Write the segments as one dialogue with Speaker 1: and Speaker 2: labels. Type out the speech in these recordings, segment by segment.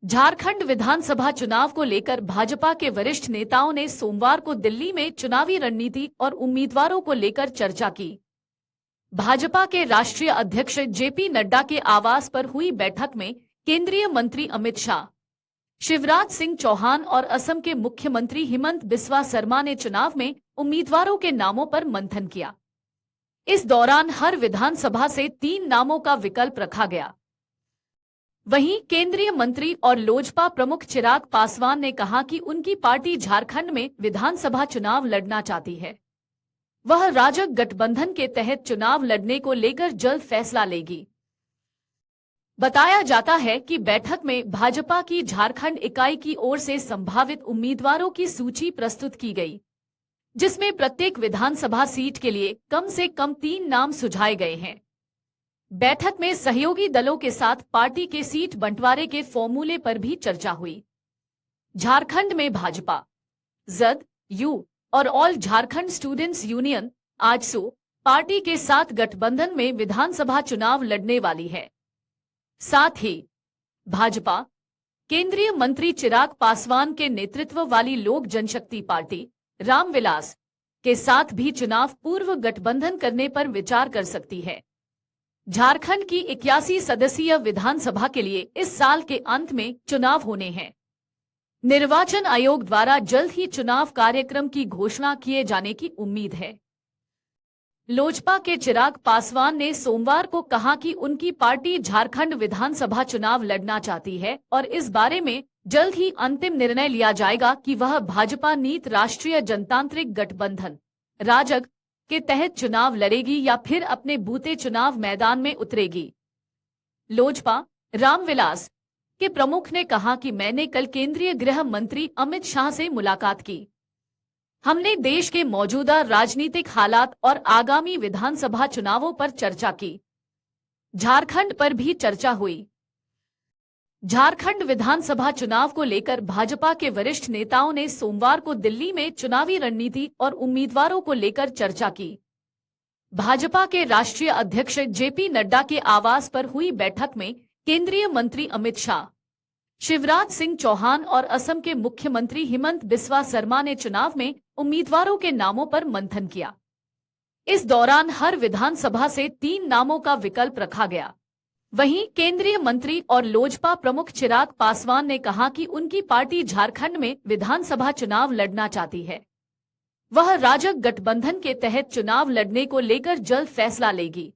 Speaker 1: झारखंड विधानसभा चुनाव को लेकर भाजपा के वरिष्ठ नेताओं ने सोमवार को दिल्ली में चुनावी रणनीति और उम्मीदवारों को लेकर चर्चा की। भाजपा के राष्ट्रीय अध्यक्ष जेपी नड्डा के आवास पर हुई बैठक में केंद्रीय मंत्री अमित शाह, शिवराज सिंह चौहान और असम के मुख्यमंत्री हिमंत बिस्वा शर्मा ने चुनाव में उम्मीदवारों के नामों पर मंथन किया। इस दौरान हर विधानसभा से 3 नामों का विकल्प रखा गया। वहीं केंद्रीय मंत्री और लोजपा प्रमुख चिराग पासवान ने कहा कि उनकी पार्टी झारखंड में विधानसभा चुनाव लड़ना चाहती है। वह राजग गठबंधन के तहत चुनाव लड़ने को लेकर जल्द फैसला लेगी। बताया जाता है कि बैठक में भाजपा की झारखंड इकाई की ओर से संभावित उम्मीदवारों की सूची प्रस्तुत की गई, जिसमें प्रत्येक विधानसभा सीट के लिए कम से कम 3 नाम सुझाए गए हैं। बैठक में सहयोगी दलों के साथ पार्टी के सीट बंटवारे के फॉर्मूले पर भी चर्चा हुई। झारखंड में भाजपा, जदयू और all Jharkhand students union AJSU party के साथ गठबंधन में विधानसभा चुनाव लड़ने वाली है। साथ ही भाजपा केंद्रीय मंत्री चिराग पासवान के नेतृत्व वाली लोक जनशक्ति पार्टी रामविलास के साथ भी चुनाव पूर्व गठबंधन करने पर विचार कर सकती है। झारखंड की 81 सदस्यीय विधानसभा के लिए इस साल के अंत में चुनाव होने हैं। निर्वाचन आयोग द्वारा जल्द ही चुनाव कार्यक्रम की घोषणा किए जाने की उम्मीद है। लोजपा के चिराग पासवान ने सोमवार को कहा कि उनकी पार्टी झारखंड विधानसभा चुनाव लड़ना चाहती है और इस बारे में जल्द ही अंतिम निर्णय लिया जाएगा कि वह भाजपा नीत राष्ट्रीय जनतांत्रिक गठबंधन राजग के तहत चुनाव लड़ेगी या फिर अपने बूते चुनाव मैदान में उतरेगी। लोजपा रामविलास के प्रमुख ने कहा कि मैंने कल केंद्रीय गृह मंत्री अमित शाह से मुलाकात की। हमने देश के मौजूदा राजनीतिक हालात और आगामी विधानसभा चुनावों पर चर्चा की। झारखंड पर भी चर्चा हुई। झारखंड विधानसभा चुनाव को लेकर भाजपा के वरिष्ठ नेताओं ने सोमवार को दिल्ली में चुनावी रणनीति और उम्मीदवारों को लेकर चर्चा की। भाजपा के राष्ट्रीय अध्यक्ष जेपी नड्डा के आवास पर हुई बैठक में केंद्रीय मंत्री अमित शाह, शिवराज सिंह चौहान और असम के मुख्यमंत्री हिमंत बिस्वा शर्मा ने चुनाव में उम्मीदवारों के नामों पर मंथन किया। इस दौरान हर विधानसभा से 3 नामों का विकल्प रखा गया। वहीं केंद्रीय मंत्री और लोजपा प्रमुख चिराग पासवान ने कहा कि उनकी पार्टी झारखंड में विधानसभा चुनाव लड़ना चाहती है। वह राजग गठबंधन के तहत चुनाव लड़ने को लेकर जल्द फैसला लेगी।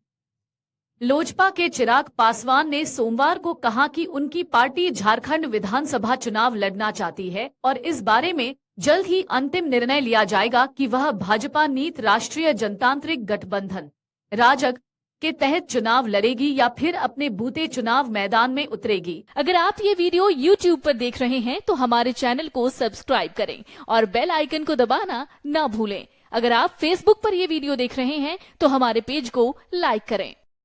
Speaker 1: लोजपा के चिराग पासवान ने सोमवार को कहा कि उनकी पार्टी झारखंड विधानसभा चुनाव लड़ना चाहती है और इस बारे में जल्द ही अंतिम निर्णय लिया जाएगा कि वह भाजपा नीत राष्ट्रीय जनतांत्रिक गठबंधन राजग के तहत चुनाव लड़ेगी या फिर अपने बूते चुनाव मैदान में उतरेगी।
Speaker 2: अगर आप ये वीडियो YouTube पर देख रहे हैं तो हमारे चैनल को सब्सक्राइब करें और बेल आइकन को दबाना ना भूलें। अगर आप Facebook पर ये वीडियो देख रहे हैं तो हमारे पेज को लाइक करें।